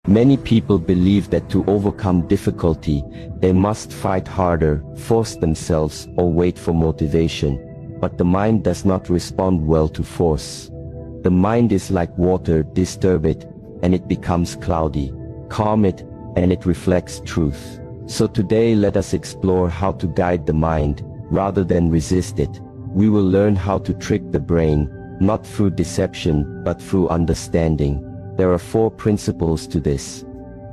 Many people believe that to overcome difficulty, they must fight harder, force themselves, or wait for motivation. But the mind does not respond well to force. The mind is like water: disturb it, and it becomes cloudy. Calm it, and it reflects truth. So today let us explore how to guide the mind, rather than resist it. We will learn how to trick the brain, not through deception, but through understanding. There are 4 principles to this.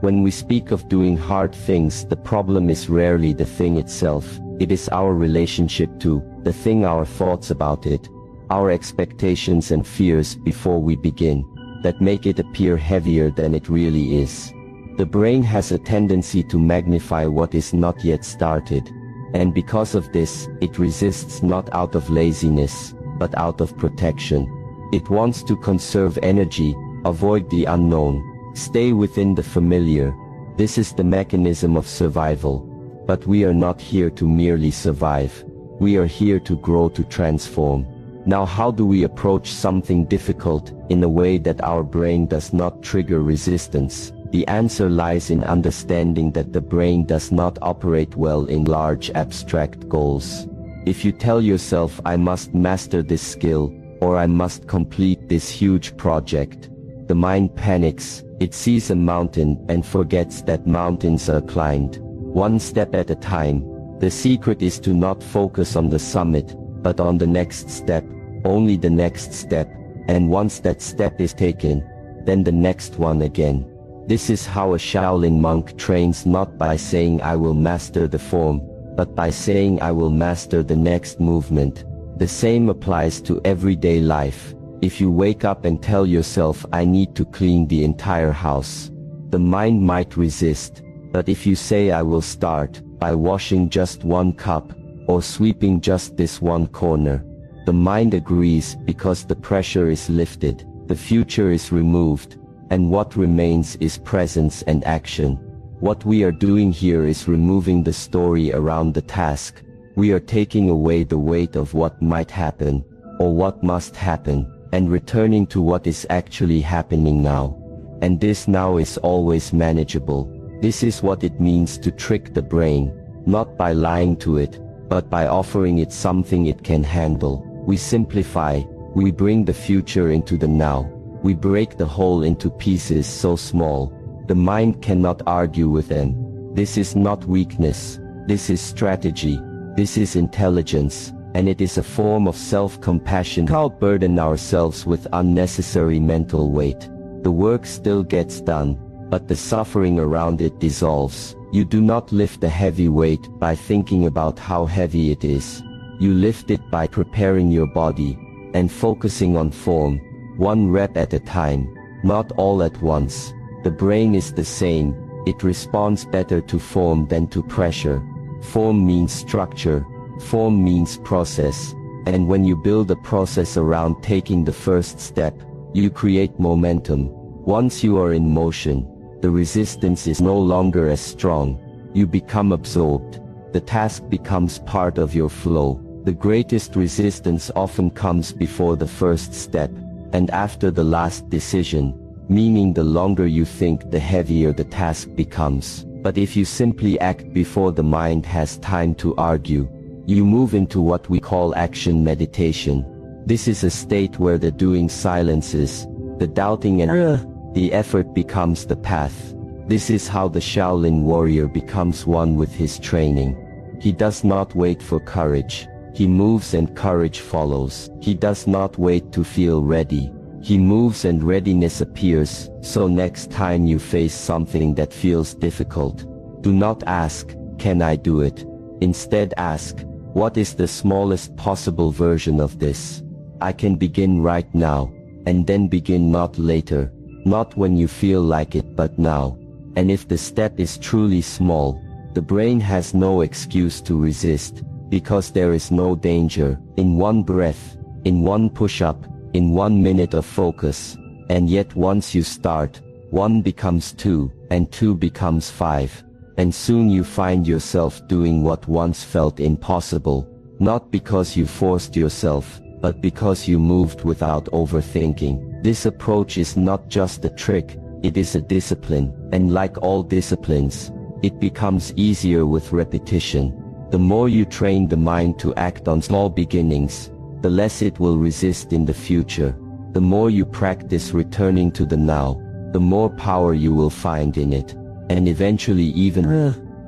When we speak of doing hard things, the problem is rarely the thing itself. It is our relationship to the thing, our thoughts about it, our expectations and fears before we begin, that make it appear heavier than it really is. The brain has a tendency to magnify what is not yet started, and because of this, it resists not out of laziness, but out of protection. It wants to conserve energy, avoid the unknown, stay within the familiar. This is the mechanism of survival. But we are not here to merely survive. We are here to grow, to transform. Now, how do we approach something difficult in a way that our brain does not trigger resistance? The answer lies in understanding that the brain does not operate well in large abstract goals. If you tell yourself, I must master this skill, or I must complete this huge project, the mind panics. It sees a mountain and forgets that mountains are climbed one step at a time. The secret is to not focus on the summit, but on the next step, only the next step, and once that step is taken, then the next one again. This is how a Shaolin monk trains, not by saying I will master the form, but by saying I will master the next movement. The same applies to everyday life. If you wake up and tell yourself I need to clean the entire house, the mind might resist. But if you say I will start by washing just 1 cup, or sweeping just this 1 corner, the mind agrees, because the pressure is lifted, the future is removed, and what remains is presence and action. What we are doing here is removing the story around the task. We are taking away the weight of what might happen, or what must happen, and returning to what is actually happening now. And this now is always manageable. This is what it means to trick the brain, not by lying to it, but by offering it something it can handle. We simplify, we bring the future into the now, we break the whole into pieces so small, the mind cannot argue with them. This is not weakness, this is strategy, this is intelligence, and it is a form of self-compassion. We can't burden ourselves with unnecessary mental weight. The work still gets done, but the suffering around it dissolves. You do not lift a heavy weight by thinking about how heavy it is. You lift it by preparing your body, and focusing on form, 1 rep at a time, not all at once. The brain is the same, it responds better to form than to pressure. Form means structure, form means process, and when you build a process around taking the first step, you create momentum. Once you are in motion, the resistance is no longer as strong. You become absorbed. The task becomes part of your flow. The greatest resistance often comes before the first step, and after the last decision, meaning the longer you think, the heavier the task becomes. But if you simply act before the mind has time to argue, you move into what we call action meditation. This is a state where the doing silences, the doubting and the effort becomes the path. This is how the Shaolin warrior becomes one with his training. He does not wait for courage. He moves and courage follows. He does not wait to feel ready. He moves and readiness appears. So next time you face something that feels difficult, do not ask, can I do it? Instead ask, what is the smallest possible version of this? I can begin right now, and then begin, not later, not when you feel like it, but now. And if the step is truly small, the brain has no excuse to resist, because there is no danger. In 1 breath, in 1 push-up, in 1 minute of focus. And yet once you start, 1 becomes 2, and 2 becomes 5. And soon you find yourself doing what once felt impossible, not because you forced yourself, but because you moved without overthinking. This approach is not just a trick, It is a discipline, and like all disciplines, it becomes easier with repetition. The more you train the mind to act on small beginnings, the less it will resist in the future. The more you practice returning to the now, the more power you will find in it. And eventually even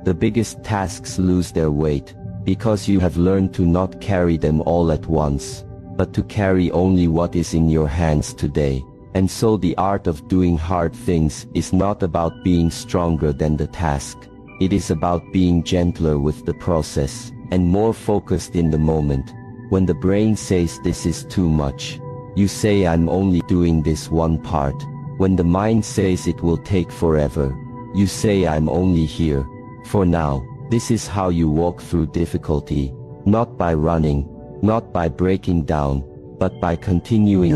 the biggest tasks lose their weight, because you have learned to not carry them all at once, but to carry only what is in your hands today. And so the art of doing hard things is not about being stronger than the task. It is about being gentler with the process, and more focused in the moment. When the brain says this is too much, you say I'm only doing this one part. When the mind says it will take forever, you say I'm only here for now. This is how you walk through difficulty, not by running, not by breaking down, but by continuing.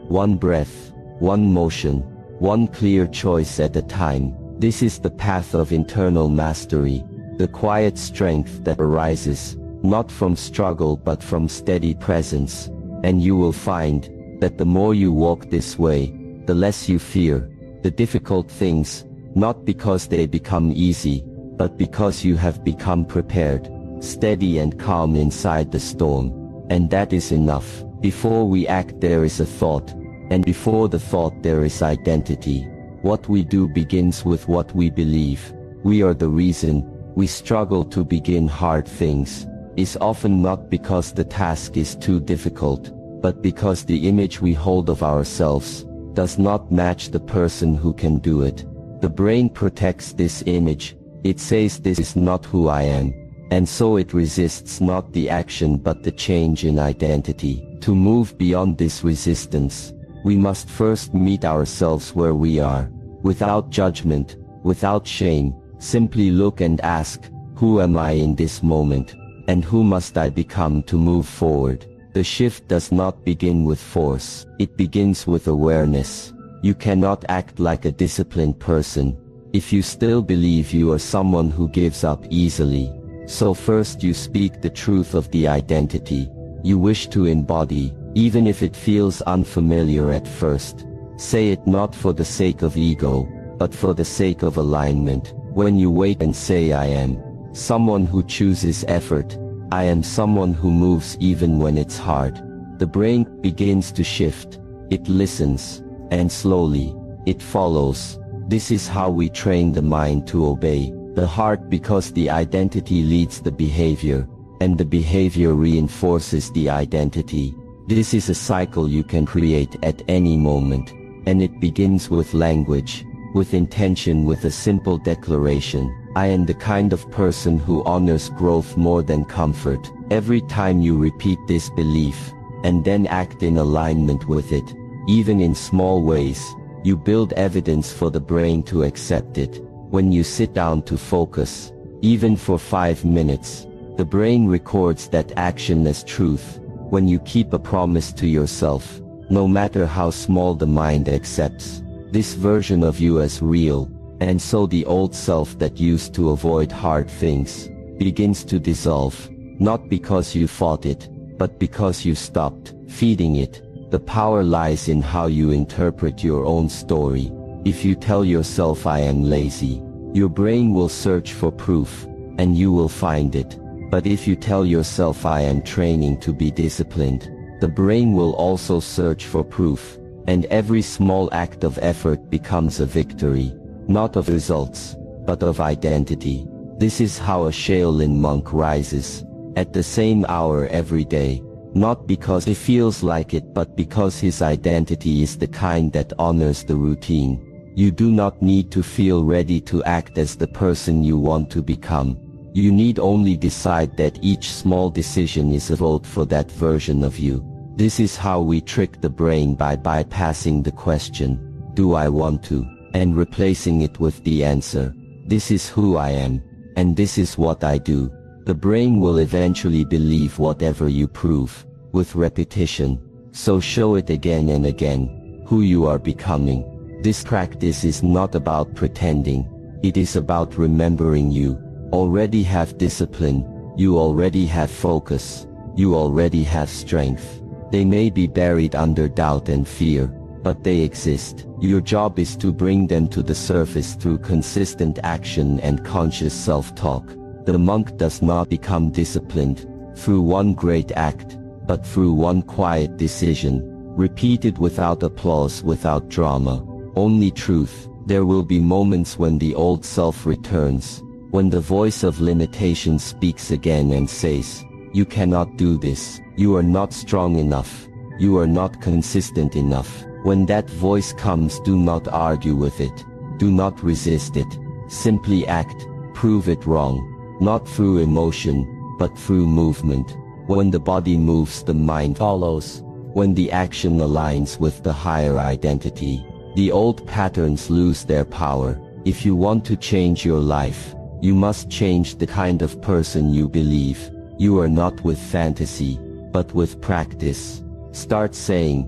One breath, one motion, one clear choice at a time. This is the path of internal mastery, the quiet strength that arises, not from struggle but from steady presence. And you will find that the more you walk this way, the less you fear the difficult things, not because they become easy, but because you have become prepared, steady and calm inside the storm. And that is enough. Before we act there is a thought, and before the thought there is identity. What we do begins with what we believe. We are the reason we struggle to begin hard things is often not because the task is too difficult, but because the image we hold of ourselves does not match the person who can do it. The brain protects this image. It says this is not who I am, and so it resists not the action but the change in identity. To move beyond this resistance, we must first meet ourselves where we are, without judgment, without shame. Simply look and ask, who am I in this moment, and who must I become to move forward? The shift does not begin with force, it begins with awareness. You cannot act like a disciplined person if you still believe you are someone who gives up easily. So first you speak the truth of the identity you wish to embody, even if it feels unfamiliar at first. Say it not for the sake of ego, but for the sake of alignment. When you wait and say I am someone who chooses effort, I am someone who moves even when it's hard, the brain begins to shift. It listens, and slowly, it follows. This is how we train the mind to obey the heart, because the identity leads the behavior, and the behavior reinforces the identity. This is a cycle you can create at any moment, and it begins with language, with intention, with a simple declaration. I am the kind of person who honors growth more than comfort. Every time you repeat this belief, and then act in alignment with it, even in small ways, you build evidence for the brain to accept it. When you sit down to focus, even for 5 minutes, the brain records that action as truth. When you keep a promise to yourself, no matter how small, the mind accepts this version of you as real. And so the old self that used to avoid hard things begins to dissolve, not because you fought it, but because you stopped feeding it. The power lies in how you interpret your own story. If you tell yourself I am lazy, your brain will search for proof, and you will find it. But if you tell yourself I am training to be disciplined, the brain will also search for proof, and every small act of effort becomes a victory. Not of results, but of identity. This is how a Shaolin monk rises, at the same hour every day, not because he feels like it, but because his identity is the kind that honors the routine. You do not need to feel ready to act as the person you want to become. You need only decide that each small decision is a vote for that version of you. This is how we trick the brain, by bypassing the question, do I want to? And replacing it with the answer, this is who I am, and this is what I do. The brain will eventually believe whatever you prove, with repetition. So show it again and again, who you are becoming. This practice is not about pretending, it is about remembering you already have discipline, you already have focus, you already have strength. They may be buried under doubt and fear, but they exist. Your job is to bring them to the surface through consistent action and conscious self-talk. The monk does not become disciplined through one great act, but through one quiet decision, repeated without applause, without drama, only truth. There will be moments when the old self returns, when the voice of limitation speaks again and says, "You cannot do this, you are not strong enough, you are not consistent enough." When that voice comes, do not argue with it, do not resist it, simply act, prove it wrong, not through emotion, but through movement. When the body moves, the mind follows. When the action aligns with the higher identity, the old patterns lose their power. If you want to change your life, you must change the kind of person you believe. You are not with fantasy, but with practice. Start saying,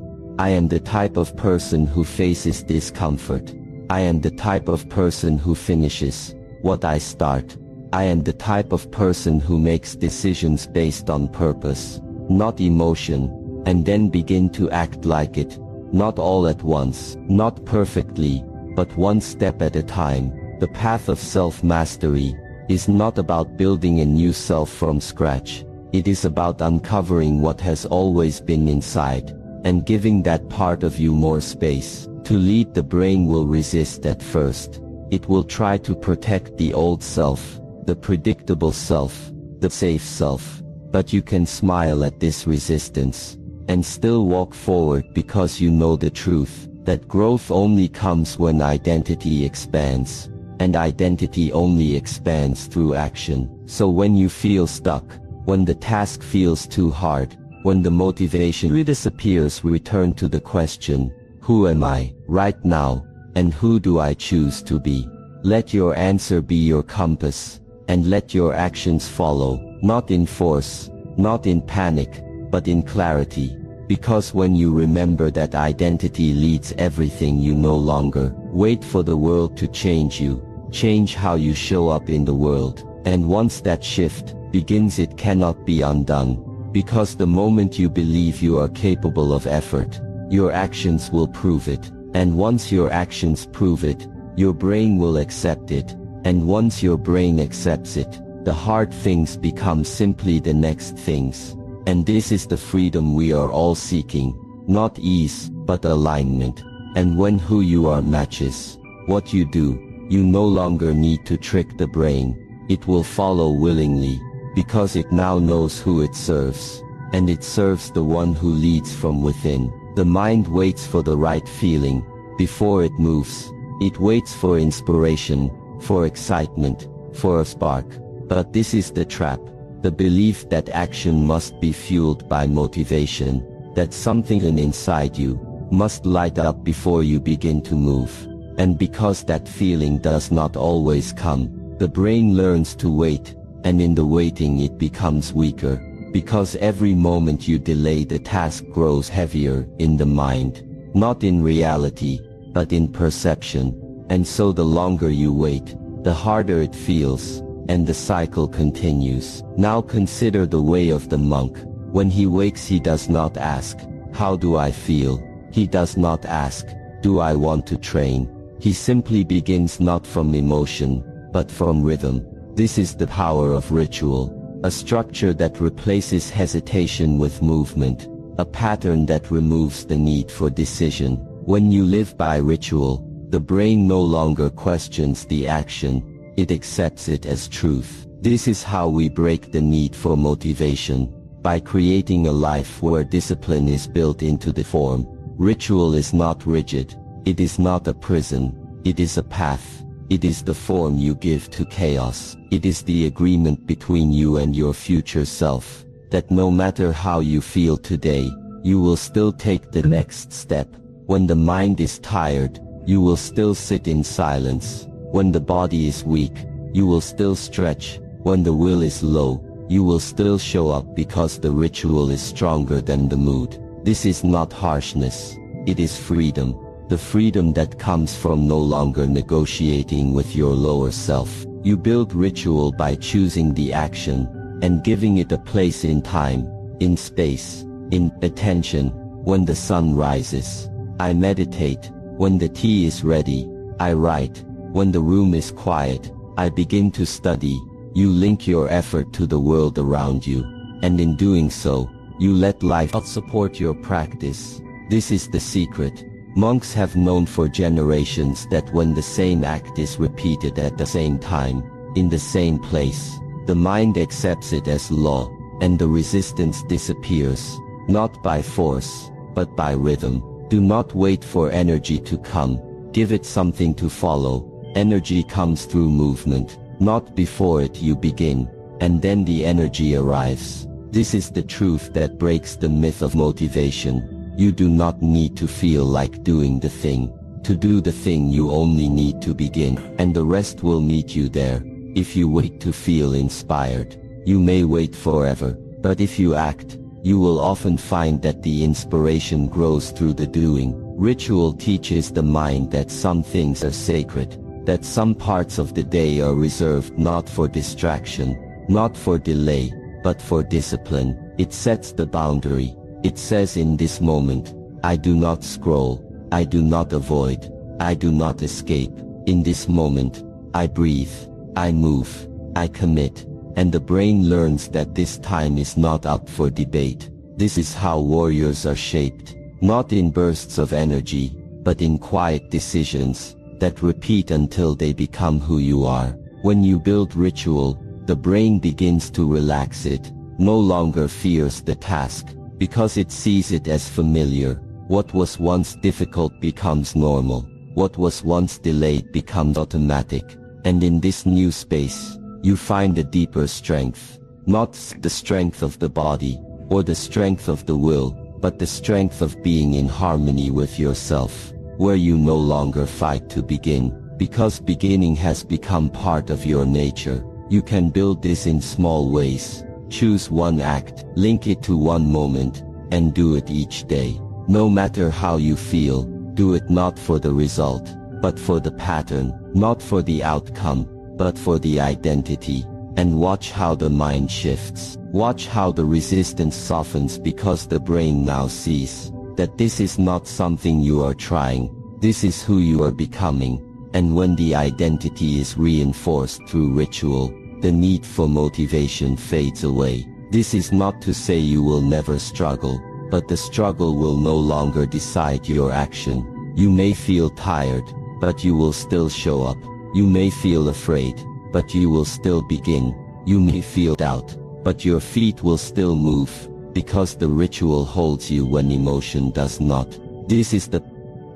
"I am the type of person who faces discomfort. I am the type of person who finishes what I start. I am the type of person who makes decisions based on purpose, not emotion," and then begin to act like it. Not all at once, not perfectly, but one step at a time. The path of self-mastery is not about building a new self from scratch. It is about uncovering what has always been inside, and giving that part of you more space. To lead, the brain will resist at first. It will try to protect the old self, the predictable self, the safe self. But you can smile at this resistance and still walk forward, because you know the truth, that growth only comes when identity expands, and identity only expands through action. So when you feel stuck, when the task feels too hard, when the motivation disappears, return to the question, "Who am I right now, and who do I choose to be?" Let your answer be your compass, and let your actions follow, not in force, not in panic, but in clarity. Because when you remember that identity leads everything, you no longer wait for the world to change you. Change how you show up in the world. And once that shift begins, it cannot be undone. Because the moment you believe you are capable of effort, your actions will prove it. And once your actions prove it, your brain will accept it. And once your brain accepts it, the hard things become simply the next things. And this is the freedom we are all seeking. Not ease, but alignment. And when who you are matches what you do, you no longer need to trick the brain. It will follow willingly, because it now knows who it serves. And it serves the one who leads from within. The mind waits for the right feeling before it moves. It waits for inspiration, for excitement, for a spark. But this is the trap. The belief that action must be fueled by motivation, that something inside you must light up before you begin to move. And because that feeling does not always come, the brain learns to wait, and in the waiting it becomes weaker. Because every moment you delay, the task grows heavier in the mind, not in reality, but in perception. And so the longer you wait, the harder it feels, and the cycle continues. Now consider the way of the monk. When he wakes, he does not ask, "How do I feel?" He does not ask, "Do I want to train?" He simply begins, not from emotion, but from rhythm. This is the power of ritual. A structure that replaces hesitation with movement. A pattern that removes the need for decision. When you live by ritual, the brain no longer questions the action. It accepts it as truth. This is how we break the need for motivation, by creating a life where discipline is built into the form. Ritual is not rigid. It is not a prison. It is a path. It is the form you give to chaos. It is the agreement between you and your future self, that no matter how you feel today, you will still take the next step. When the mind is tired, you will still sit in silence. When the body is weak, you will still stretch. When the will is low, you will still show up, because the ritual is stronger than the mood. This is not harshness. It is freedom. The freedom that comes from no longer negotiating with your lower self. You build ritual by choosing the action, and giving it a place in time, in space, in attention. When the sun rises, I meditate. When the tea is ready, I write. When the room is quiet, I begin to study. You link your effort to the world around you, and in doing so, you let life support your practice. This is the secret. Monks have known for generations that when the same act is repeated at the same time, in the same place, the mind accepts it as law, and the resistance disappears, not by force, but by rhythm. Do not wait for energy to come, give it something to follow. Energy comes through movement, not before it you begin, and then the energy arrives. This is the truth that breaks the myth of motivation. You do not need to feel like doing the thing. To do the thing you only need to begin, and the rest will meet you there. If you wait to feel inspired, you may wait forever, but if you act, you will often find that the inspiration grows through the doing. Ritual teaches the mind that some things are sacred, that some parts of the day are reserved not for distraction, not for delay, but for discipline. It sets the boundary. It says, in this moment, I do not scroll, I do not avoid, I do not escape. In this moment, I breathe, I move, I commit, and the brain learns that this time is not up for debate. This is how warriors are shaped, not in bursts of energy, but in quiet decisions that repeat until they become who you are. When you build ritual, the brain begins to relax. It no longer fears the task, because it sees it as familiar. What was once difficult becomes normal. What was once delayed becomes automatic. And in this new space, you find a deeper strength. Not the strength of the body, or the strength of the will, but the strength of being in harmony with yourself, where you no longer fight to begin, because beginning has become part of your nature. You can build this in small ways. Choose one act, link it to one moment, and do it each day. No matter how you feel, do it not for the result, but for the pattern, not for the outcome, but for the identity. And watch how the mind shifts. Watch how the resistance softens, because the brain now sees that this is not something you are trying, this is who you are becoming. And when the identity is reinforced through ritual, the need for motivation fades away. This is not to say you will never struggle, but the struggle will no longer decide your action. You may feel tired, but you will still show up. You may feel afraid, but you will still begin. You may feel doubt, but your feet will still move, because the ritual holds you when emotion does not. This is the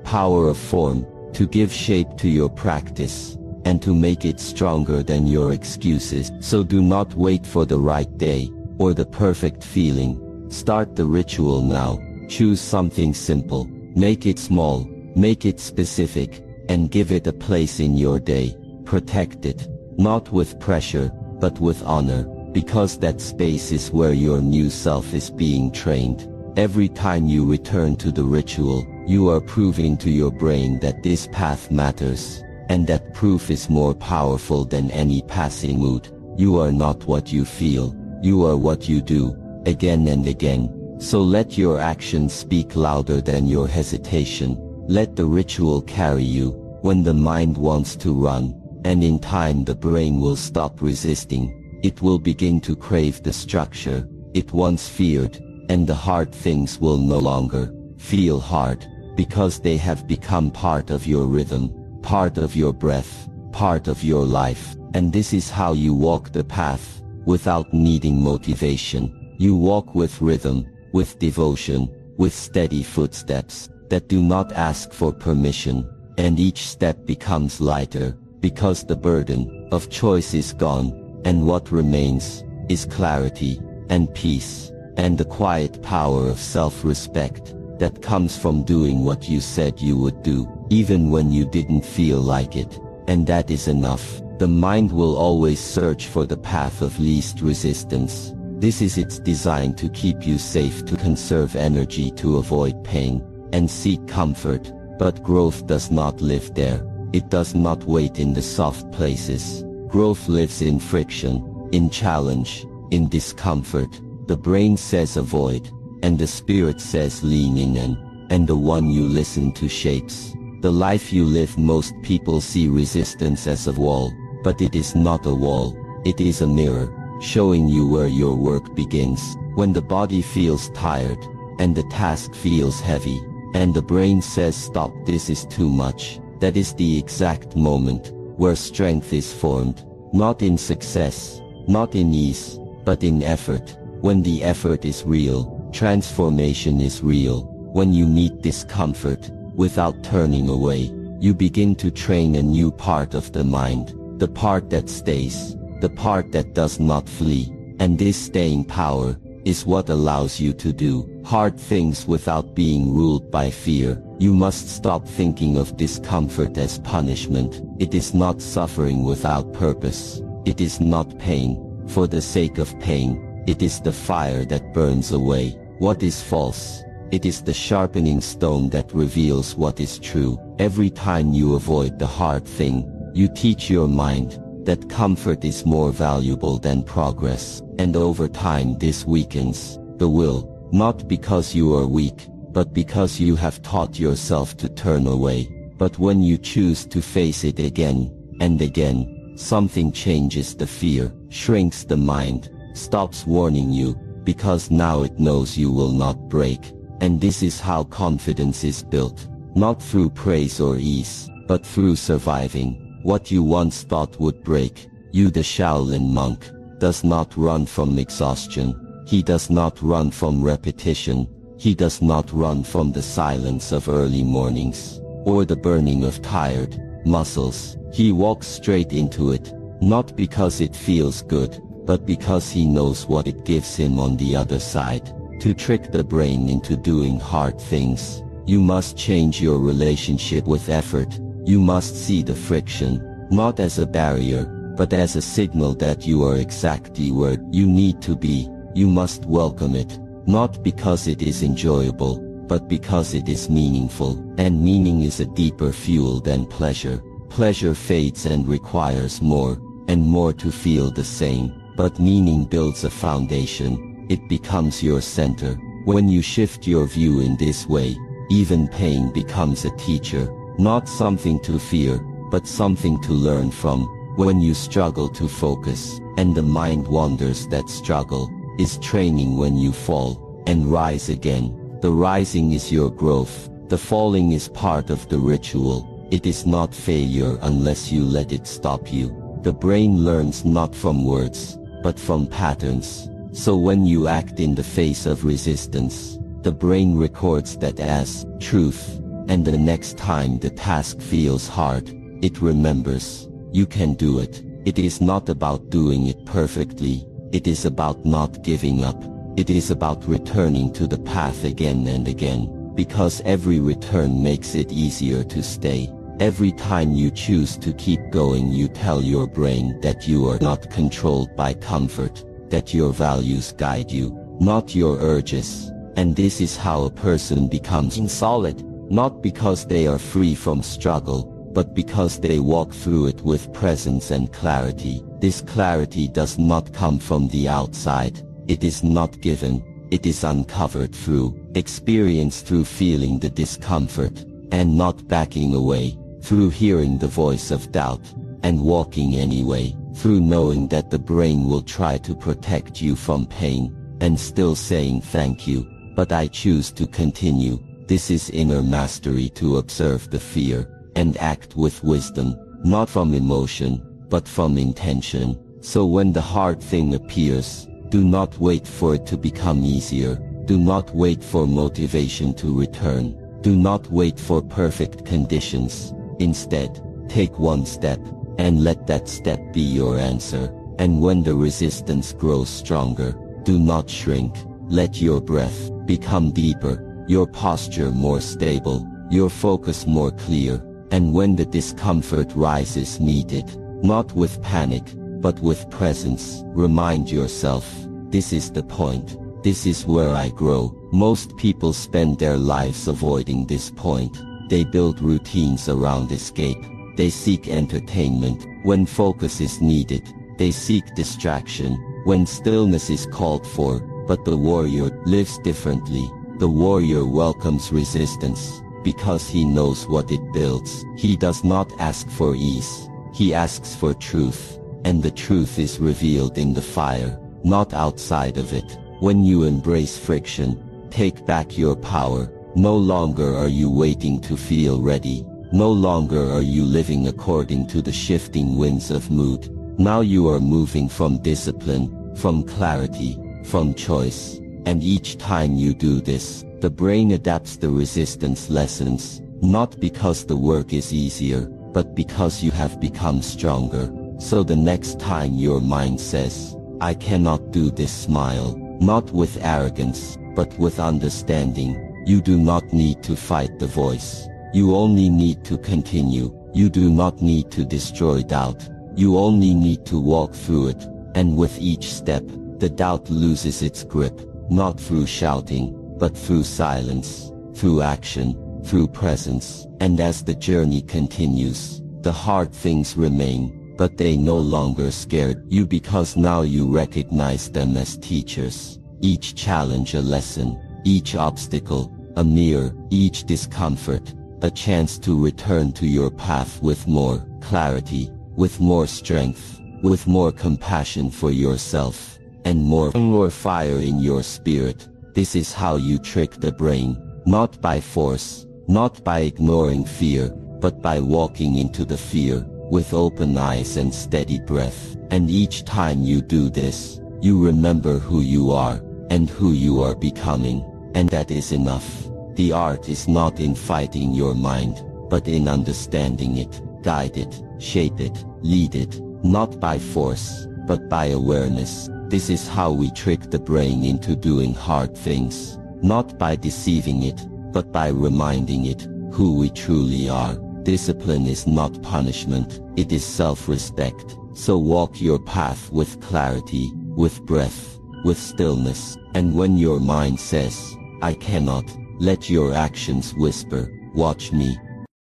power of form, to give shape to your practice, and to make it stronger than your excuses. So do not wait for the right day, or the perfect feeling. Start the ritual now. Choose something simple. Make it small, make it specific, and give it a place in your day. Protect it, not with pressure, but with honor, because that space is where your new self is being trained. Every time you return to the ritual, you are proving to your brain that this path matters, and that proof is more powerful than any passing mood. You are not what you feel, you are what you do, again and again. So let your actions speak louder than your hesitation. Let the ritual carry you when the mind wants to run, and in time the brain will stop resisting. It will begin to crave the structure it once feared, and the hard things will no longer feel hard, because they have become part of your rhythm, part of your breath, part of your life. And this is how you walk the path, without needing motivation. You walk with rhythm, with devotion, with steady footsteps that do not ask for permission, and each step becomes lighter, because the burden of choice is gone, and what remains is clarity, and peace, and the quiet power of self-respect that comes from doing what you said you would do, even when you didn't feel like it. And that is enough. The mind will always search for the path of least resistance. This is its design to keep you safe, to conserve energy, to avoid pain, and seek comfort. But growth does not live there. It does not wait in the soft places. Growth lives in friction, in challenge, in discomfort. The brain says avoid, and the spirit says lean in, and and the one you listen to shapes the life you live. Most people see resistance as a wall, but it is not a wall. It is a mirror, showing you where your work begins. When the body feels tired, and the task feels heavy, and the brain says stop, this is too much, that is the exact moment where strength is formed, not in success, not in ease, but in effort. When the effort is real, transformation is real. When you meet discomfort, without turning away, you begin to train a new part of the mind, the part that stays, the part that does not flee. And this staying power is what allows you to do hard things without being ruled by fear. You must stop thinking of discomfort as punishment. It is not suffering without purpose. It is not pain for the sake of pain. It is the fire that burns away what is false. It is the sharpening stone that reveals what is true. Every time you avoid the hard thing, you teach your mind that comfort is more valuable than progress. And over time this weakens the will, not because you are weak, but because you have taught yourself to turn away. But when you choose to face it again and again, something changes. The fear shrinks, the mind stops warning you, because now it knows you will not break. And this is how confidence is built, not through praise or ease, but through surviving what you once thought would break you. The Shaolin monk does not run from exhaustion. He does not run from repetition. He does not run from the silence of early mornings, or the burning of tired muscles. He walks straight into it, not because it feels good, but because he knows what it gives him on the other side. To trick the brain into doing hard things, you must change your relationship with effort. You must see the friction, not as a barrier, but as a signal that you are exactly where you need to be. You must welcome it, not because it is enjoyable, but because it is meaningful. And meaning is a deeper fuel than pleasure. Pleasure fades and requires more and more to feel the same, but meaning builds a foundation. It becomes your center. When you shift your view in this way, even pain becomes a teacher, not something to fear, but something to learn from. When you struggle to focus, and the mind wanders, that struggle is training. When you fall and rise again, the rising is your growth. The falling is part of the ritual. It is not failure unless you let it stop you. The brain learns not from words, but from patterns. So when you act in the face of resistance, the brain records that as truth, and the next time the task feels hard, it remembers, you can do it. It is not about doing it perfectly, it is about not giving up. It is about returning to the path again and again, because every return makes it easier to stay. Every time you choose to keep going, you tell your brain that you are not controlled by comfort, that your values guide you, not your urges. And this is how a person becomes solid, not because they are free from struggle, but because they walk through it with presence and clarity. This clarity does not come from the outside. It is not given. It is uncovered through experience, through feeling the discomfort and not backing away, through hearing the voice of doubt and walking anyway, through knowing that the brain will try to protect you from pain and still saying thank you, but I choose to continue. This is inner mastery, to observe the fear and act with wisdom, not from emotion, but from intention. So when the hard thing appears, do not wait for it to become easier. Do not wait for motivation to return. Do not wait for perfect conditions. Instead, take one step, and let that step be your answer. And when the resistance grows stronger, do not shrink. Let your breath become deeper, your posture more stable, your focus more clear. And when the discomfort rises, meet it, not with panic, but with presence. Remind yourself, this is the point. This is where I grow. Most people spend their lives avoiding this point. They build routines around escape. They seek entertainment when focus is needed. They seek distraction when stillness is called for. But the warrior lives differently. The The warrior welcomes resistance, because he knows what it builds. He does not ask for ease, he asks for truth, and the truth is revealed in the fire, not outside of it. When you embrace friction, take back your power. No longer are you waiting to feel ready. No longer are you living according to the shifting winds of mood. Now you are moving from discipline, from clarity, from choice. And each time you do this, the brain adapts the resistance lessons, not because the work is easier, but because you have become stronger. So the next time your mind says, "I cannot do this," smile, not with arrogance, but with understanding. You do not need to fight the voice. You only need to continue. You do not need to destroy doubt. You only need to walk through it. And with each step, the doubt loses its grip, not through shouting, but through silence, through action, through presence. And as the journey continues, the hard things remain, but they no longer scared you because now you recognize them as teachers. Each challenge a lesson, each obstacle a mirror, each discomfort a chance to return to your path with more clarity, with more strength, with more compassion for yourself, and more fire in your spirit. This is how you trick the brain, not by force, not by ignoring fear, but by walking into the fear, with open eyes and steady breath. And each time you do this, you remember who you are, and who you are becoming, and that is enough. The art is not in fighting your mind, but in understanding it, guide it, shape it, lead it, not by force, but by awareness. This is how we trick the brain into doing hard things, not by deceiving it, but by reminding it who we truly are. Discipline is not punishment, it is self-respect. So walk your path with clarity, with breath, with stillness, and when your mind says, "I cannot," let your actions whisper, "Watch me."